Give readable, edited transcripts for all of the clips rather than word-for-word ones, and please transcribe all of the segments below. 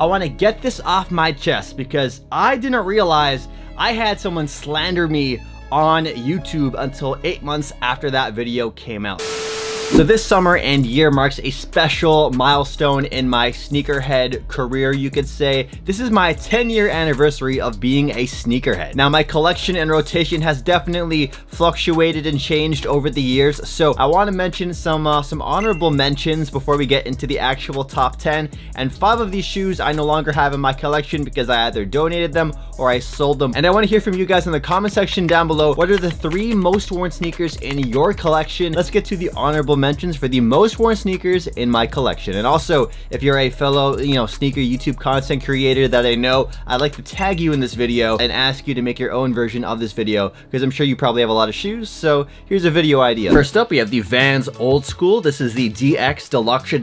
I want to get this off my chest because I didn't realize I had someone slander me on YouTube until 8 months after that video came out. So this summer and year marks a special milestone in my sneakerhead career, you could say. This is my 10-year anniversary of being a sneakerhead. Now, my collection and rotation has definitely fluctuated and changed over the years, so I want to mention some honorable mentions before we get into the actual top 10. And 5 of these shoes I no longer have in my collection because I either donated them or I sold them. And I want to hear from you guys in the comment section down below. What are the 3 most worn sneakers in your collection? Let's get to the honorable mentions for the most worn sneakers in my collection. And also, if you're a fellow, sneaker YouTube content creator that I know, I'd like to tag you in this video and ask you to make your own version of this video because I'm sure you probably have a lot of shoes. So here's a video idea. First up, we have the Vans Old School. This is the DX Deluxe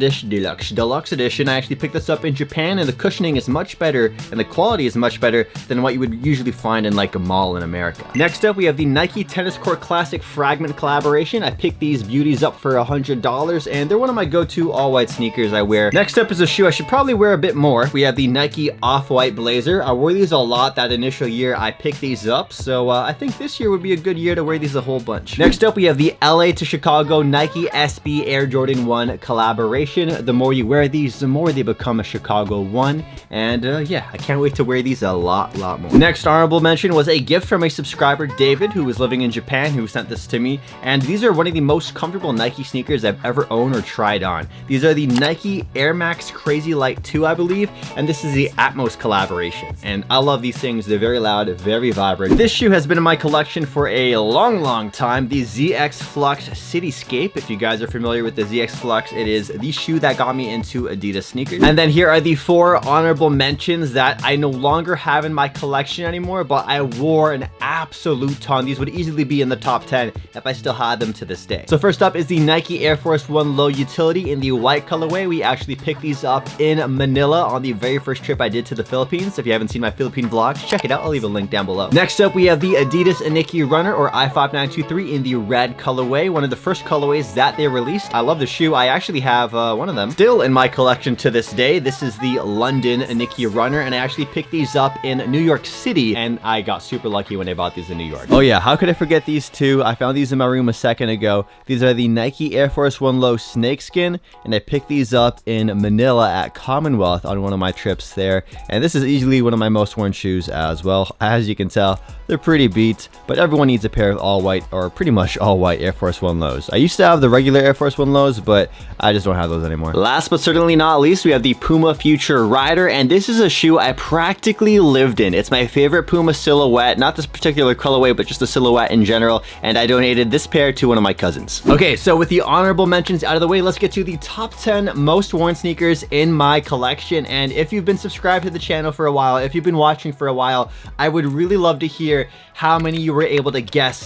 Edition. I actually picked this up in Japan, and the cushioning is much better and the quality is much better than what you would usually find in like a mall in America. Next up, we have the Nike Tennis Court Classic Fragment collaboration. I picked these beauties up for $100, and they're one of my go-to all-white sneakers I wear. Next up is a shoe I should probably wear a bit more. We have the Nike Off-White Blazer. I wore these a lot that initial year I picked these up, so I think this year would be a good year to wear these a whole bunch. Next up, we have the LA to Chicago Nike SB Air Jordan 1 collaboration. The more you wear these, the more they become a Chicago 1, and yeah, I can't wait to wear these a lot more. Next honorable mention was a gift from a subscriber, David, who was living in Japan, who sent this to me, and these are one of the most comfortable Nike sneakers I've ever owned or tried on. These are the Nike Air Max Crazy Light 2, I believe, and this is the Atmos collaboration. And I love these things. They're very loud, very vibrant. This shoe has been in my collection for a long time. The ZX Flux Cityscape. If you guys are familiar with the ZX Flux, it is the shoe that got me into Adidas sneakers. And then here are the 4 honorable mentions that I no longer have in my collection anymore, but I wore an absolute ton. These would easily be in the top 10 if I still had them to this day. So first up is the Nike Air Force 1 Low Utility in the white colorway. We actually picked these up in Manila on the very first trip I did to the Philippines. If you haven't seen my Philippine vlogs, check it out. I'll leave a link down below. Next up, we have the Adidas Aniki Runner, or I-5923, in the red colorway. One of the first colorways that they released. I love the shoe. I actually have one of them still in my collection to this day. This is the London Aniki Runner, and I actually picked these up in New York City, and I got super lucky when I bought these in New York. Oh yeah, how could I forget these two? I found these in my room a second ago. These are the Nike Air Force 1 Low Snakeskin, and I picked these up in Manila at Commonwealth on one of my trips there, and this is easily one of my most worn shoes as well. As you can tell, they're pretty beat, but everyone needs a pair of all white, or pretty much all white, Air Force 1 Lows. I used to have the regular Air Force 1 Lows, but I just don't have those anymore. Last but certainly not least, we have the Puma Future Rider, and this is a shoe I practically lived in. It's my favorite Puma silhouette, not this particular colorway, but just the silhouette in general, and I donated this pair to one of my cousins. Okay, so with the honorable mentions out of the way, let's get to the top 10 most worn sneakers in my collection. And if you've been subscribed to the channel for a while, if you've been watching for a while, I would really love to hear how many you were able to guess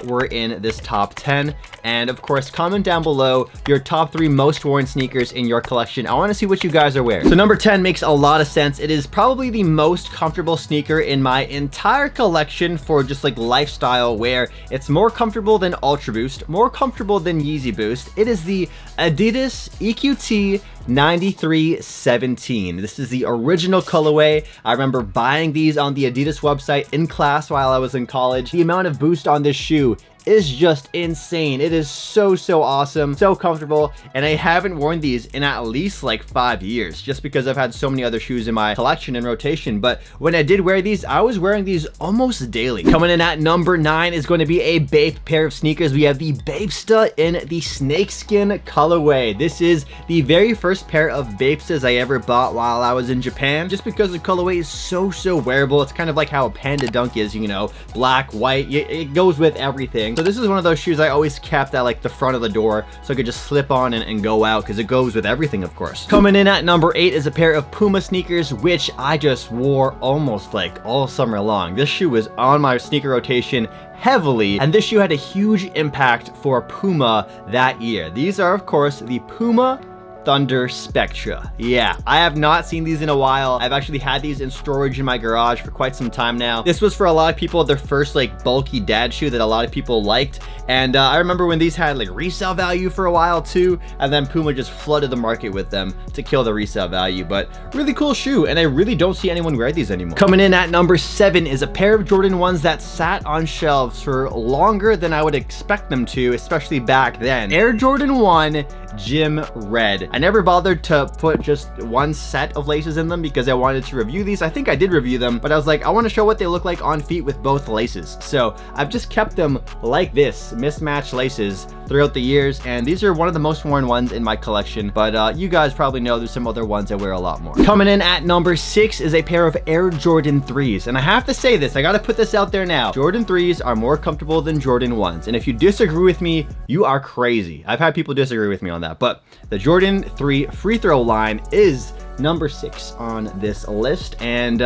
were in this top 10. And of course, comment down below your top 3 most worn sneakers in your collection. I want to see what you guys are wearing. So number 10 makes a lot of sense. It is probably the most comfortable sneaker in my entire collection for just like lifestyle wear. It's more comfortable than Ultra Boost, more comfortable than Yeezy Boost. It is the Adidas EQT 9317. This is the original colorway. I remember buying these on the Adidas website in class while I was in college. The amount of boost on this shoe is just insane. It is so awesome, so comfortable, and I haven't worn these in at least like 5 years just because I've had so many other shoes in my collection and rotation. But when I did wear these, I was wearing these almost daily. Coming in at number 9 is going to be a Bape pair of sneakers. We have the Bapesta in the snakeskin colorway. This is the very first pair of Bapestas I ever bought while I was in Japan, just because the colorway is so wearable. It's kind of like how a Panda Dunk is, black, white, it goes with everything. So this is one of those shoes I always kept at like the front of the door so I could just slip on and go out because it goes with everything, of course. Coming in at number 8 is a pair of Puma sneakers, which I just wore almost like all summer long. This shoe was on my sneaker rotation heavily, and this shoe had a huge impact for Puma that year. These are, of course, the Puma Thunder Spectra. Yeah, I have not seen these in a while. I've actually had these in storage in my garage for quite some time now. This was for a lot of people their first like bulky dad shoe that a lot of people liked. And I remember when these had like resale value for a while too, and then Puma just flooded the market with them to kill the resale value. But really cool shoe, and I really don't see anyone wear these anymore. Coming in at number 7 is a pair of Jordan 1s that sat on shelves for longer than I would expect them to, especially back then. Air Jordan 1 Gym Red. I never bothered to put just one set of laces in them because I wanted to review these. I think I did review them, but I was like, I want to show what they look like on feet with both laces. So I've just kept them like this, mismatched laces throughout the years, and these are one of the most worn ones in my collection, but you guys probably know there's some other ones I wear a lot more. Coming in at number 6 is a pair of Air Jordan 3s, and I have to say this, I gotta put this out there now. Jordan 3s are more comfortable than Jordan 1s, and if you disagree with me, you are crazy. I've had people disagree with me on that, but the Jordan 3 free throw line is number 6 on this list, and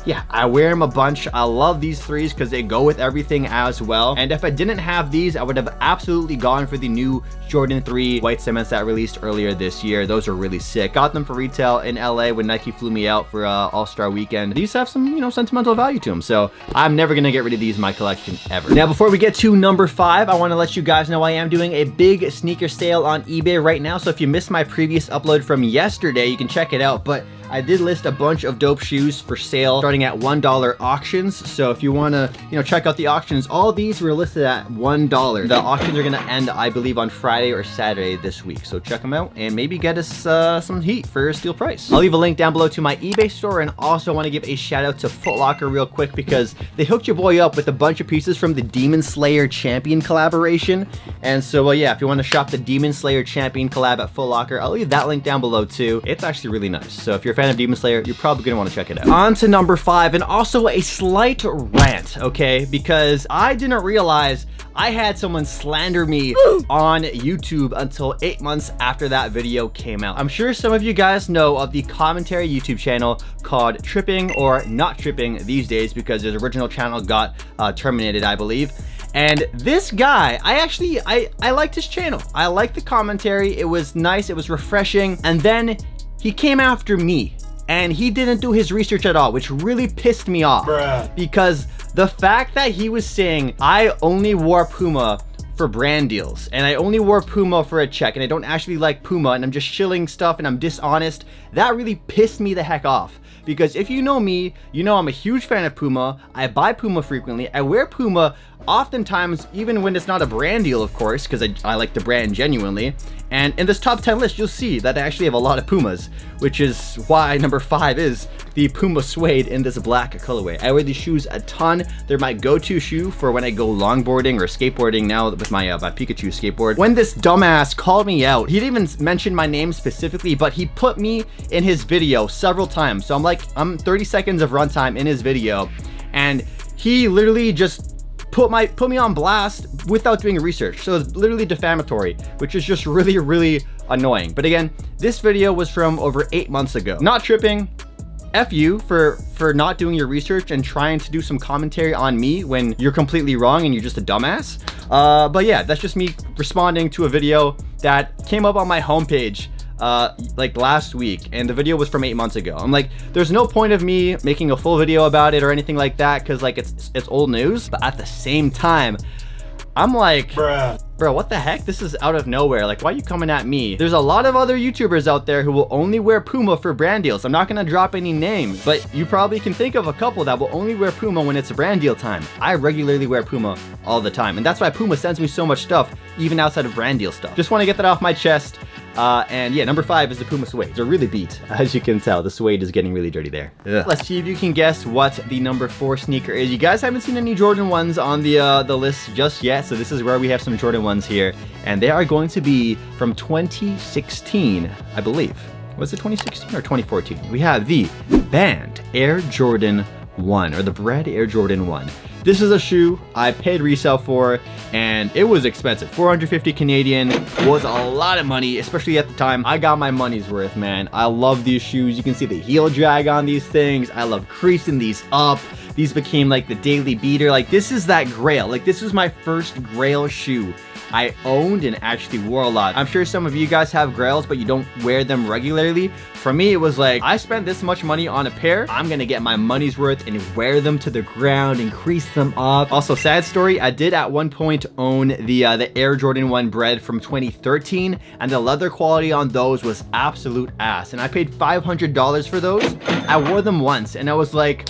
yeah, I wear them a bunch. I love these 3s because they go with everything as well, and if I didn't have these, I would have absolutely gone for the new Jordan 3 white cements that released earlier this year. Those are really sick. Got them for retail in LA when Nike flew me out for All-Star weekend. These have some, you know, sentimental value to them, so I'm never gonna get rid of these in my collection ever. Now, before we get to number 5, I want to let you guys know I am doing a big sneaker sale on eBay right now, so if you missed my previous upload from yesterday, you can check it out. But I did list a bunch of dope shoes for sale starting at $1 auctions. So if you want to, you know, check out the auctions, all these were listed at $1. The auctions are going to end, I believe, on Friday or Saturday this week. So check them out and maybe get us some heat for a steal price. I'll leave a link down below to my eBay store, and also want to give a shout out to Foot Locker real quick because they hooked your boy up with a bunch of pieces from the Demon Slayer Champion collaboration. And so, well, yeah, if you want to shop the Demon Slayer Champion collab at Foot Locker, I'll leave that link down below too. It's actually really nice. So if you're a fan of Demon Slayer, you're probably gonna want to check it out. On to number 5, and also a slight rant, okay? Because I didn't realize I had someone slander me on YouTube until 8 months after that video came out. I'm sure some of you guys know of the commentary YouTube channel called Tripping or Not Tripping these days because his original channel got terminated, I believe. And this guy, I liked his channel. I liked the commentary. It was nice, it was refreshing. And then he came after me, and he didn't do his research at all, which really pissed me off. Bruh. Because the fact that he was saying I only wore Puma for brand deals, and I only wore Puma for a check, and I don't actually like Puma, and I'm just shilling stuff, and I'm dishonest, that really pissed me the heck off. Because if you know me, you know I'm a huge fan of Puma. I buy Puma frequently. I wear Puma oftentimes, even when it's not a brand deal, of course, because I like the brand genuinely. And in this top 10 list, you'll see that I actually have a lot of Pumas, which is why number 5 is the Puma Suede in this black colorway. I wear these shoes a ton. They're my go-to shoe for when I go longboarding or skateboarding now with my Pikachu skateboard. When this dumbass called me out, he didn't even mention my name specifically, but he put me in his video several times. So I'm 30 seconds of runtime in his video, and he literally just put me on blast without doing research. So it's literally defamatory, which is just really, really annoying. But again, this video was from over 8 months ago. Not tripping. F you for not doing your research and trying to do some commentary on me when you're completely wrong and you're just a dumbass. But yeah, that's just me responding to a video that came up on my homepage like last week, and the video was from 8 months ago. I'm like, there's no point of me making a full video about it or anything like that because like it's old news. But at the same time, I'm like, bro, what the heck? This is out of nowhere. Like, why are you coming at me? There's a lot of other YouTubers out there who will only wear Puma for brand deals. I'm not gonna drop any names, but you probably can think of a couple that will only wear Puma when it's a brand deal time. I regularly wear Puma all the time, and that's why Puma sends me so much stuff, even outside of brand deal stuff. Just want to get that off my chest. And yeah, number 5 is the Puma Suede. They're really beat. As you can tell, the suede is getting really dirty there. Ugh. Let's see if you can guess what the number 4 sneaker is. You guys haven't seen any Jordan 1s on the list just yet, so this is where we have some Jordan 1s here, and they are going to be from 2016, I believe. Was it 2016 or 2014? We have the Band Air Jordan 1, or the Bread Air Jordan 1. This is a shoe I paid resale for, and it was expensive. 450 Canadian was a lot of money, especially at the time. I got my money's worth, man. I love these shoes. You can see the heel drag on these things. I love creasing these up. These became like the daily beater. Like, this is that grail. Like, this was my first grail shoe I owned and actually wore a lot. I'm sure some of you guys have grails, but you don't wear them regularly. For me, it was like, I spent this much money on a pair, I'm gonna get my money's worth and wear them to the ground and crease them up. Also, sad story, I did at one point own the Air Jordan 1 Bread from 2013, and the leather quality on those was absolute ass. And I paid $500 for those. I wore them once and I was like,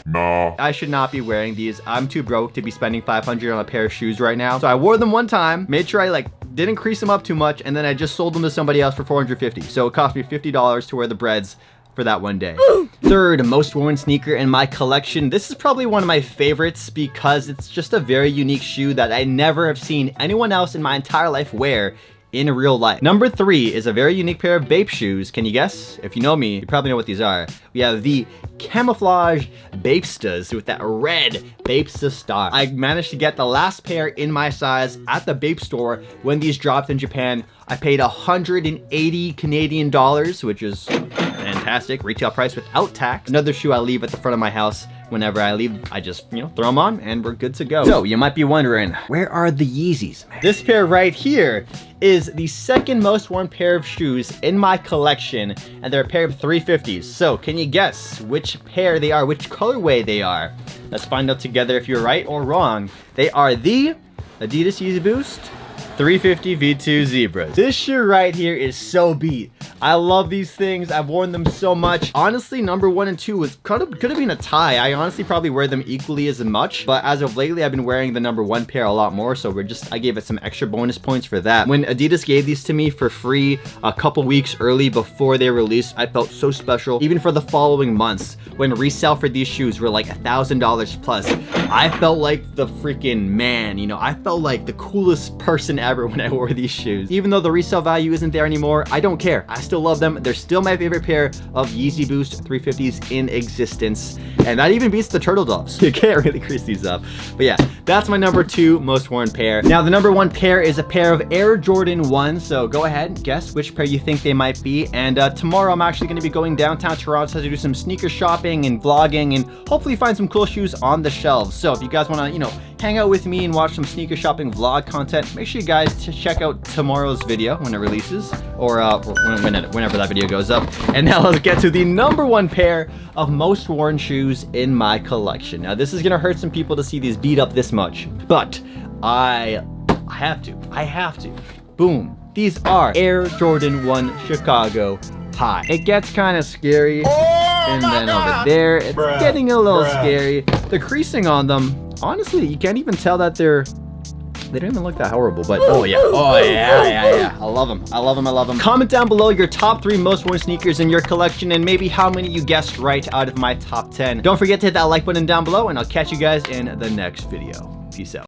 nah, I should not be wearing these. I'm too broke to be spending $500 on a pair of shoes right now. So I wore them one time, made sure I like didn't crease them up too much, and then I just sold them to somebody else for $450. So it cost me $50 to wear the Breads for that one day. Third most worn sneaker in my collection. This is probably one of my favorites because it's just a very unique shoe that I never have seen anyone else in my entire life wear in real life. Number 3 is a very unique pair of Bape shoes. Can you guess? If you know me, you probably know what these are. We have the camouflage Bapestas with that red Bapesta star. I managed to get the last pair in my size at the Bape store when these dropped in Japan. I paid 180 Canadian dollars, which is fantastic. Retail price without tax. Another shoe I leave at the front of my house. Whenever I leave, I just, throw them on and we're good to go. So you might be wondering, where are the Yeezys, man? This pair right here is the second most worn pair of shoes in my collection, and they're a pair of 350s. So can you guess which pair they are, which colorway they are? Let's find out together if you're right or wrong. They are the Adidas Yeezy Boost 350 V2 Zebras. This shoe right here is so beat. I love these things. I've worn them so much. Honestly, number 1 and 2 could have been a tie. I honestly probably wear them equally as much, but as of lately, I've been wearing the number 1 pair a lot more, so I gave it some extra bonus points for that. When Adidas gave these to me for free a couple weeks early before they released, I felt so special. Even for the following months, when resale for these shoes were like $1,000 plus, I felt like the freaking man, I felt like the coolest person ever when I wore these shoes. Even though the resale value isn't there anymore, I don't care. I still love them. They're still my favorite pair of Yeezy Boost 350s in existence. And that even beats the Turtle Doves. You can't really crease these up. But yeah, that's my number 2 most worn pair. Now the number 1 pair is a pair of Air Jordan 1. So go ahead and guess which pair you think they might be. And tomorrow I'm actually going to be going downtown Toronto to do some sneaker shopping and vlogging and hopefully find some cool shoes on the shelves. So if you guys want to, hang out with me and watch some sneaker shopping vlog content, make sure you guys check out tomorrow's video when it releases, or whenever that video goes up. And now let's get to the number 1 pair of most worn shoes in my collection. Now this is gonna hurt some people to see these beat up this much, but I have to. Boom. These are Air Jordan 1 Chicago High. It gets kind of scary. And then over there, it's getting a little scary. The creasing on them, honestly, you can't even tell that they don't even look that horrible, but oh yeah. I love them. Comment down below your top 3 most worn sneakers in your collection and maybe how many you guessed right out of my top 10. Don't forget to hit that like button down below, and I'll catch you guys in the next video. Peace out.